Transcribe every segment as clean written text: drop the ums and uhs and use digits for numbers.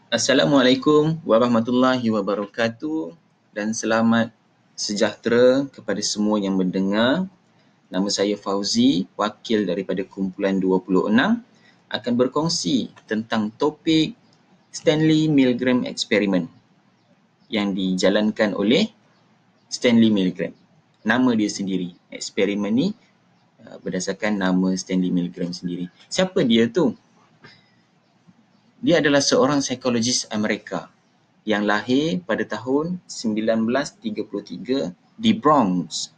Assalamualaikum warahmatullahi wabarakatuh dan selamat sejahtera kepada semua yang mendengar. Nama saya Fauzi, wakil daripada kumpulan 26, akan berkongsi tentang topik Stanley Milgram Experiment yang dijalankan oleh Stanley Milgram. Nama dia sendiri, eksperimen ni berdasarkan nama Stanley Milgram sendiri. Siapa dia tu? Dia adalah seorang psikologis Amerika yang lahir pada tahun 1933 di Bronx,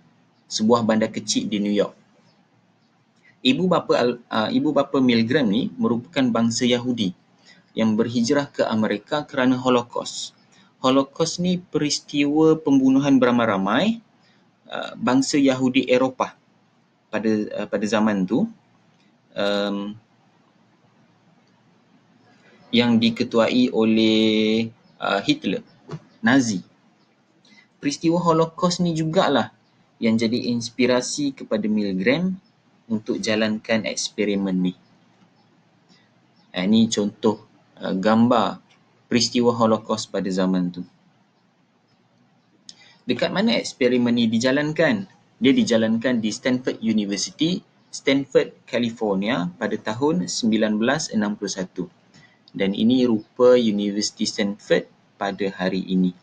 sebuah bandar kecil di New York. Ibu bapa Milgram ni merupakan bangsa Yahudi yang berhijrah ke Amerika kerana Holocaust. Holocaust ni peristiwa pembunuhan beramai-ramai bangsa Yahudi Eropah pada zaman tu, yang diketuai oleh Hitler, Nazi. Peristiwa Holocaust ni jugalah yang jadi inspirasi kepada Milgram untuk jalankan eksperimen ni. Ini contoh gambar peristiwa Holocaust pada zaman tu. Dekat mana eksperimen ni dijalankan? Dia dijalankan di Stanford University, Stanford, California pada tahun 1961. Dan ini rupa University Stanford pada hari ini.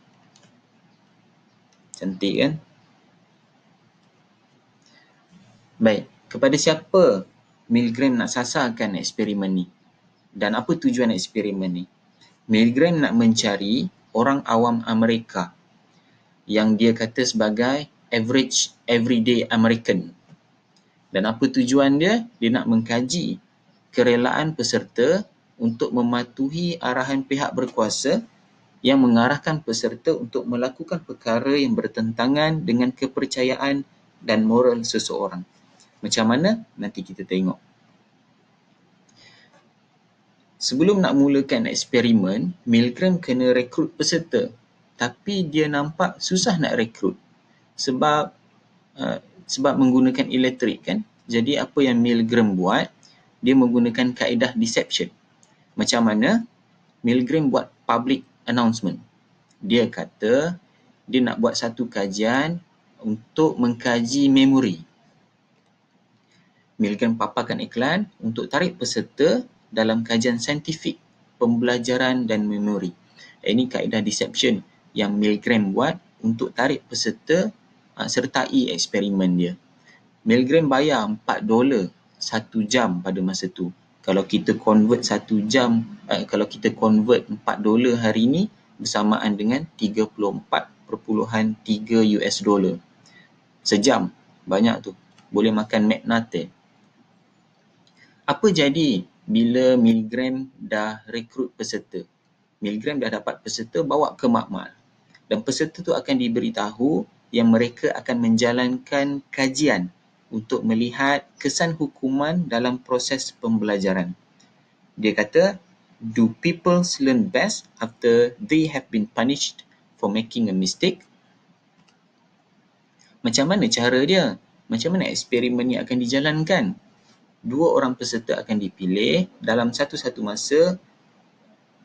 Cantik kan? Baik, kepada siapa Milgram nak sasarkan eksperimen ni? Dan apa tujuan eksperimen ni? Milgram nak mencari orang awam Amerika yang dia kata sebagai average everyday American. Dan apa tujuan dia? Dia nak mengkaji kerelaan peserta untuk mematuhi arahan pihak berkuasa yang mengarahkan peserta untuk melakukan perkara yang bertentangan dengan kepercayaan dan moral seseorang. Macam mana? Nanti kita tengok. Sebelum nak mulakan eksperimen, Milgram kena rekrut peserta. Tapi dia nampak susah nak rekrut sebab menggunakan elektrik kan. Jadi apa yang Milgram buat, dia menggunakan kaedah deception. Macam mana? Milgram buat public announcement. Dia kata dia nak buat satu kajian untuk mengkaji memori. Milgram paparkan iklan untuk tarik peserta dalam kajian saintifik, pembelajaran dan memori. Ini kaedah deception yang Milgram buat untuk tarik peserta sertai eksperimen dia. Milgram bayar $4 1 jam pada masa tu. Kalau kita convert 1 jam, kalau kita convert $4 hari ni bersamaan dengan 34.3 US dollar. Sejam. Banyak tu. Boleh makan McNugget. Apa jadi bila Milgram dah rekrut peserta? Milgram dah dapat peserta bawa ke makmal. Dan peserta tu akan diberitahu yang mereka akan menjalankan kajian untuk melihat kesan hukuman dalam proses pembelajaran. Dia kata, do people learn best after they have been punished for making a mistake? Macam mana cara dia? Macam mana eksperimen ni akan dijalankan? 2 orang peserta akan dipilih dalam satu-satu masa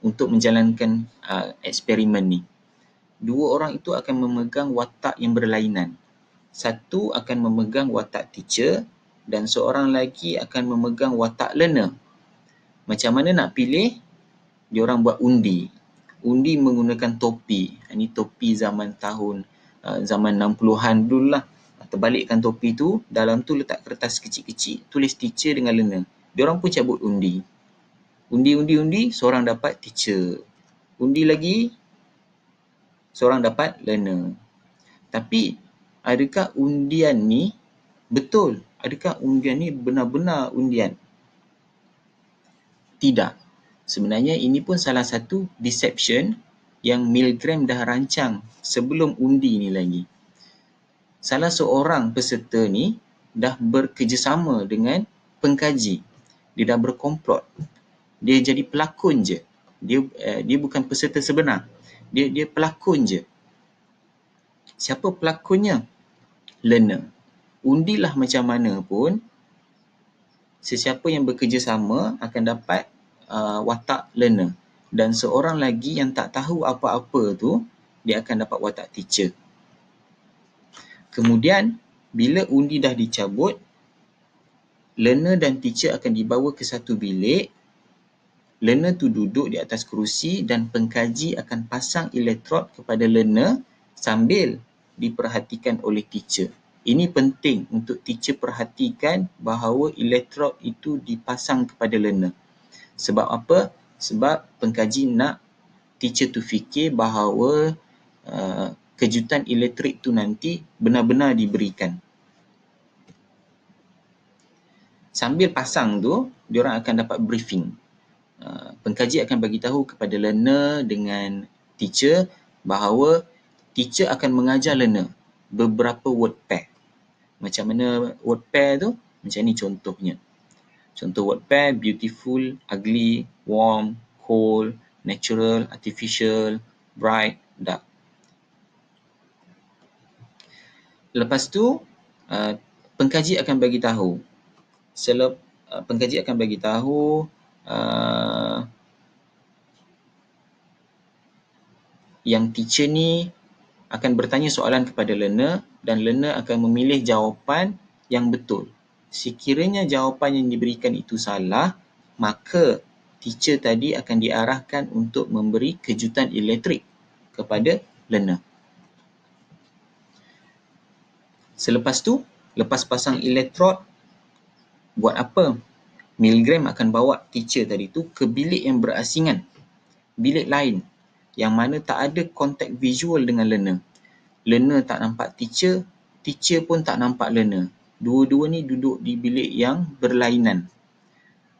untuk menjalankan eksperimen ni. 2 orang itu akan memegang watak yang berlainan. Satu akan memegang watak teacher dan seorang lagi akan memegang watak learner. Macam mana nak pilih? Diorang buat undi. Undi menggunakan topi. Ini topi zaman 60-an dulu lah. Terbalikkan topi tu, dalam tu letak kertas kecil-kecil, tulis teacher dengan learner. Diorang pun cabut undi. Undi, seorang dapat teacher. Undi lagi, seorang dapat learner. Tapi, adakah undian ni betul? Adakah undian ni benar-benar undian? Tidak. Sebenarnya ini pun salah satu deception yang Milgram dah rancang sebelum undi ni lagi. Salah seorang peserta ni dah bekerjasama dengan pengkaji. Dia dah berkomplot. Dia jadi pelakon je. Dia bukan peserta sebenar. Dia pelakon je. Siapa pelakonnya? Learner. Undilah macam mana pun, sesiapa yang bekerjasama akan dapat watak learner. dan seorang lagi yang tak tahu apa-apa tu, dia akan dapat watak teacher. Kemudian, bila undi dah dicabut, learner dan teacher akan dibawa ke satu bilik. Learner tu duduk di atas kerusi dan pengkaji akan pasang elektrod kepada learner sambil diperhatikan oleh teacher. Ini penting untuk teacher perhatikan bahawa elektrod itu dipasang kepada learner. Sebab apa? Sebab pengkaji nak teacher tu fikir bahawa kejutan elektrik tu nanti benar-benar diberikan. Sambil pasang tu, diorang akan dapat briefing. Pengkaji akan bagi tahu kepada learner dengan teacher bahawa teacher akan mengajar learner beberapa word pair. Macam mana word pair tu? Macam ni contohnya. Contoh word pair: beautiful, ugly, warm, cold, natural, artificial, bright, dark. Lepas tu, pengkaji akan bagi tahu. Pengkaji akan bagi tahu yang teacher ni akan bertanya soalan kepada learner dan learner akan memilih jawapan yang betul. Sekiranya jawapan yang diberikan itu salah, maka teacher tadi akan diarahkan untuk memberi kejutan elektrik kepada learner. Selepas tu, lepas pasang elektrod, buat apa? Milgram akan bawa teacher tadi tu ke bilik yang berasingan, bilik lain yang mana tak ada kontak visual dengan learner. Learner tak nampak teacher, teacher pun tak nampak learner. Dua-dua ni duduk di bilik yang berlainan.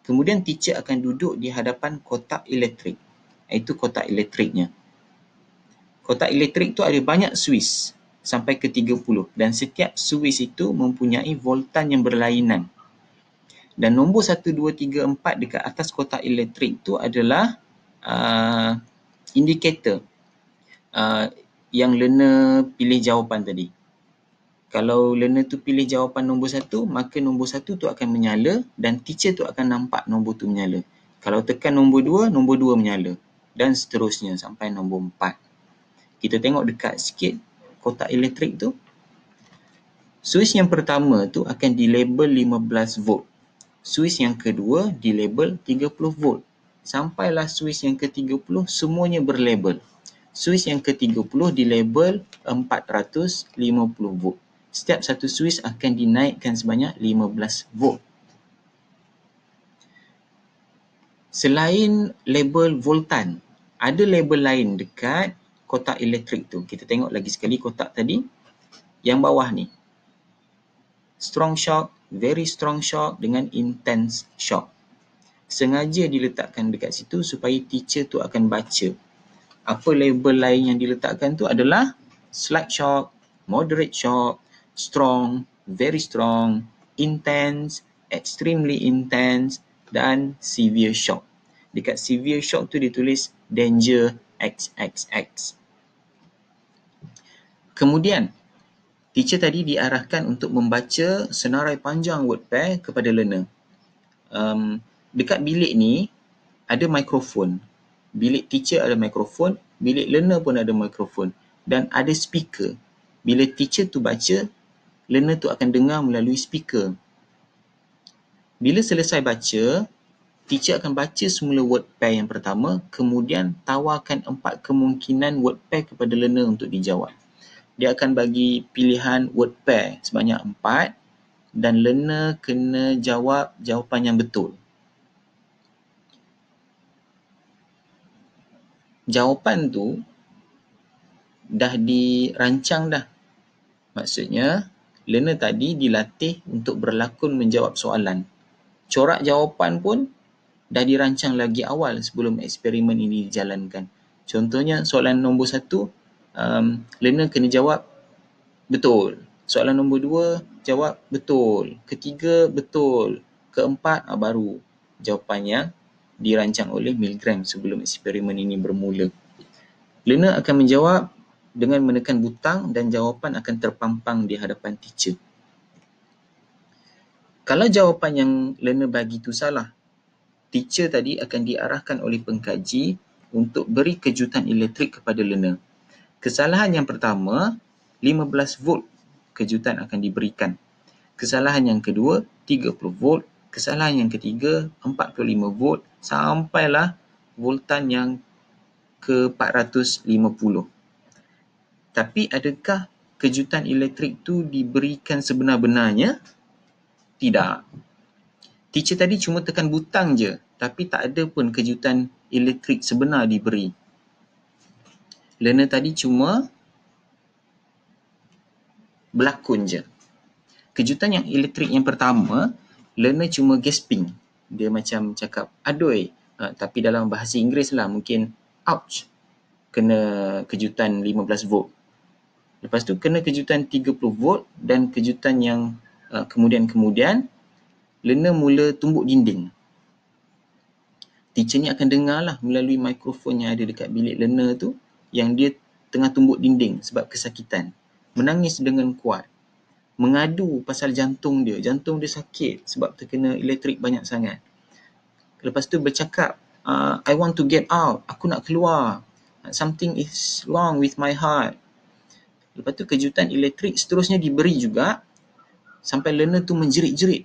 Kemudian teacher akan duduk di hadapan kotak elektrik, iaitu kotak elektriknya. Kotak elektrik tu ada banyak suis, sampai ke 30, dan setiap suis itu mempunyai voltan yang berlainan. Dan nombor 1, 2, 3, 4 dekat atas kotak elektrik tu adalah indikator yang learner pilih jawapan tadi. Kalau learner tu pilih jawapan nombor 1, maka nombor 1 tu akan menyala dan teacher tu akan nampak nombor tu menyala. Kalau tekan nombor 2 menyala, dan seterusnya sampai nombor 4. Kita tengok dekat sikit kotak elektrik tu. Suis yang pertama tu akan dilabel 15 volt. Suis yang kedua dilabel 30 volt. Sampailah suis yang ke-30 semuanya berlabel. Suis yang ke-30 dilabel 450 volt. Setiap satu suis akan dinaikkan sebanyak 15 volt. Selain label voltan, ada label lain dekat kotak elektrik tu. Kita tengok lagi sekali kotak tadi. Yang bawah ni. Strong shock, very strong shock dengan intense shock. Sengaja diletakkan dekat situ supaya teacher tu akan baca. Apa label lain yang diletakkan tu adalah slight shock, moderate shock, strong, very strong, intense, extremely intense dan severe shock. Dekat severe shock tu ditulis danger XXX. Kemudian, teacher tadi diarahkan untuk membaca senarai panjang word pair kepada learner. Dekat bilik ni ada mikrofon. Bilik teacher ada mikrofon, bilik learner pun ada mikrofon dan ada speaker. Bila teacher tu baca, learner tu akan dengar melalui speaker. Bila selesai baca, teacher akan baca semula word pair yang pertama, kemudian tawarkan 4 kemungkinan word pair kepada learner untuk dijawab. Dia akan bagi pilihan word pair sebanyak 4 dan learner kena jawab jawapan yang betul. Jawapan tu dah dirancang dah. Maksudnya, learner tadi dilatih untuk berlakon menjawab soalan. Corak jawapan pun dah dirancang lagi awal sebelum eksperimen ini dijalankan. Contohnya, soalan nombor 1, learner kena jawab betul. Soalan nombor 2, jawab betul. Ketiga, betul. Keempat, baru jawapannya dirancang oleh Milgram sebelum eksperimen ini bermula. Learner akan menjawab dengan menekan butang dan jawapan akan terpampang di hadapan teacher. Kalau jawapan yang learner bagi tu salah, teacher tadi akan diarahkan oleh pengkaji untuk beri kejutan elektrik kepada learner. Kesalahan yang pertama, 15 volt kejutan akan diberikan. Kesalahan yang kedua, 30 volt. Kesalahan yang ketiga, 45 volt sampailah voltan yang ke 450. Tapi adakah kejutan elektrik tu diberikan sebenar-benarnya? Tidak. Teacher tadi cuma tekan butang je, tapi tak ada pun kejutan elektrik sebenar diberi. Learner tadi cuma berlakon je. Kejutan yang elektrik yang pertama, learner cuma gasping. Dia macam cakap, adoi. Tapi dalam bahasa Inggeris lah, mungkin ouch. Kena kejutan 15 volt. Lepas tu kena kejutan 30 volt dan kejutan yang kemudian-kemudian, learner mula tumbuk dinding. Teacher ni akan dengar lah melalui mikrofon yang ada dekat bilik learner tu, yang dia tengah tumbuk dinding sebab kesakitan. Menangis dengan kuat. Mengadu pasal jantung dia sakit sebab terkena elektrik banyak sangat. Lepas tu bercakap, I want to get out, aku nak keluar, something is wrong with my heart. Lepas tu kejutan elektrik seterusnya diberi juga sampai learner tu menjerit-jerit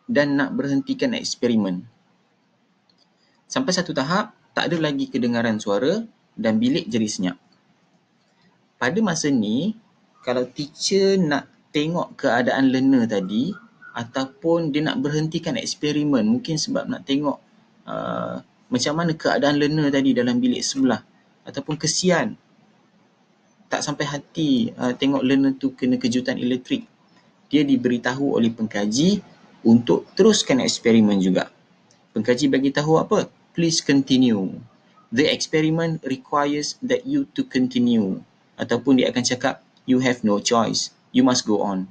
dan nak berhentikan eksperimen. Sampai satu tahap, tak ada lagi kedengaran suara dan bilik jadi senyap. Pada masa ni, kalau teacher nak tengok keadaan learner tadi ataupun dia nak berhentikan eksperimen, mungkin sebab nak tengok macam mana keadaan learner tadi dalam bilik sebelah, ataupun kesian tak sampai hati tengok learner tu kena kejutan elektrik, dia diberitahu oleh pengkaji untuk teruskan eksperimen juga. Pengkaji bagi tahu apa? Please continue. The experiment requires that you to continue. Ataupun dia akan cakap, you have no choice. You must go on.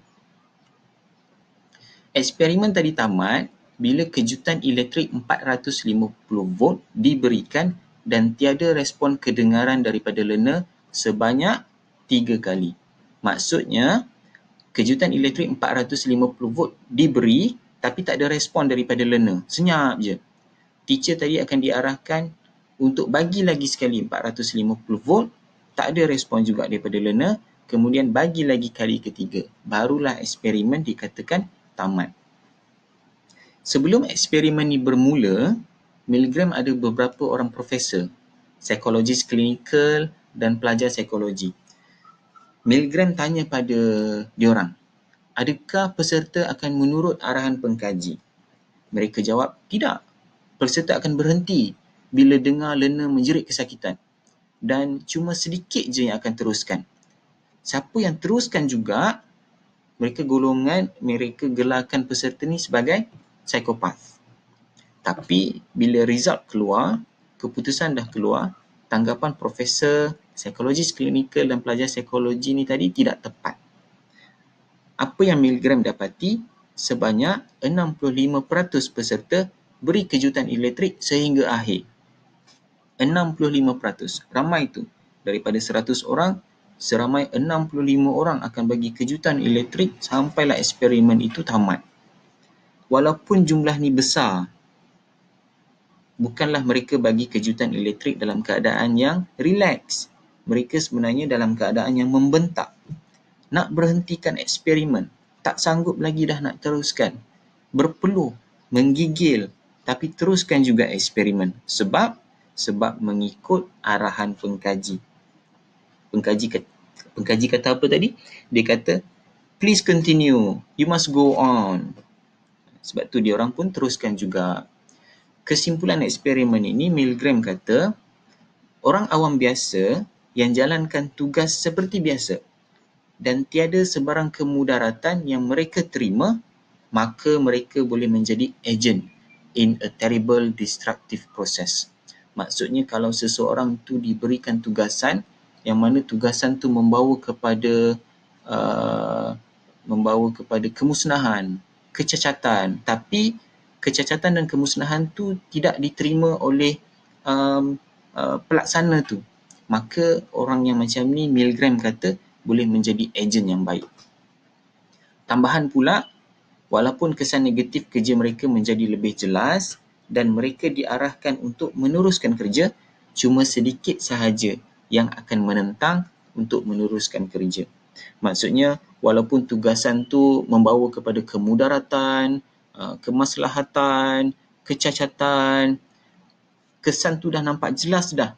Eksperimen tadi tamat bila kejutan elektrik 450 volt diberikan dan tiada respon kedengaran daripada learner sebanyak 3 kali. Maksudnya, kejutan elektrik 450 volt diberi tapi tak ada respon daripada learner. Senyap je. Teacher tadi akan diarahkan untuk bagi lagi sekali 450 volt, tak ada respon juga daripada learner, kemudian bagi lagi kali ketiga. Barulah eksperimen dikatakan tamat. Sebelum eksperimen ni bermula, Milgram ada beberapa orang profesor, psikologis klinikal dan pelajar psikologi. Milgram tanya pada diorang, adakah peserta akan menurut arahan pengkaji? Mereka jawab, tidak. Peserta akan berhenti bila dengar learner menjerit kesakitan dan cuma sedikit je yang akan teruskan. Siapa yang teruskan juga, mereka gelarkan peserta ni sebagai psikopat. Tapi bila result keluar, keputusan dah keluar, tanggapan profesor, psikologis klinikal dan pelajar psikologi ni tadi tidak tepat. Apa yang Milgram dapati, sebanyak 65% peserta beri kejutan elektrik sehingga akhir. 65%. Ramai tu. Daripada 100 orang, seramai 65 orang akan bagi kejutan elektrik sampailah eksperimen itu tamat. Walaupun jumlah ni besar, bukanlah mereka bagi kejutan elektrik dalam keadaan yang relax. Mereka sebenarnya dalam keadaan yang membentak. Nak berhentikan eksperimen. Tak sanggup lagi dah nak teruskan. Berpeluh, menggigil, tapi teruskan juga eksperimen. Sebab mengikut arahan pengkaji. Pengkaji kata apa tadi? Dia kata, please continue. You must go on. Sebab tu dia orang pun teruskan juga. Kesimpulan eksperimen ini, Milgram kata, orang awam biasa yang jalankan tugas seperti biasa dan tiada sebarang kemudaratan yang mereka terima, maka mereka boleh menjadi agent in a terrible destructive process. Maksudnya kalau seseorang tu diberikan tugasan yang mana tugasan tu membawa kepada kemusnahan, kecacatan, tapi kecacatan dan kemusnahan tu tidak diterima oleh pelaksana tu, maka orang yang macam ni, Milgram kata, boleh menjadi ejen yang baik. Tambahan pula, walaupun kesan negatif kerja mereka menjadi lebih jelas dan mereka diarahkan untuk meneruskan kerja, Cuma sedikit sahaja yang akan menentang untuk meneruskan kerja. Maksudnya, walaupun tugasan tu membawa kepada kemudaratan, kemaslahatan, kecacatan, kesan tu dah nampak jelas dah.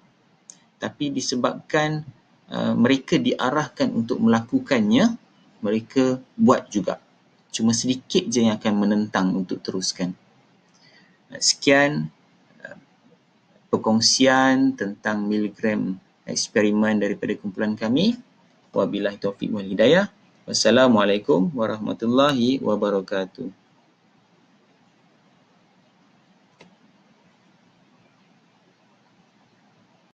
Tapi disebabkan mereka diarahkan untuk melakukannya, mereka buat juga. Cuma sedikit je yang akan menentang untuk teruskan. Sekian perkongsian tentang Milgram eksperimen daripada kumpulan kami. Wabillahi taufiq wal hidayah. Wassalamualaikum warahmatullahi wabarakatuh.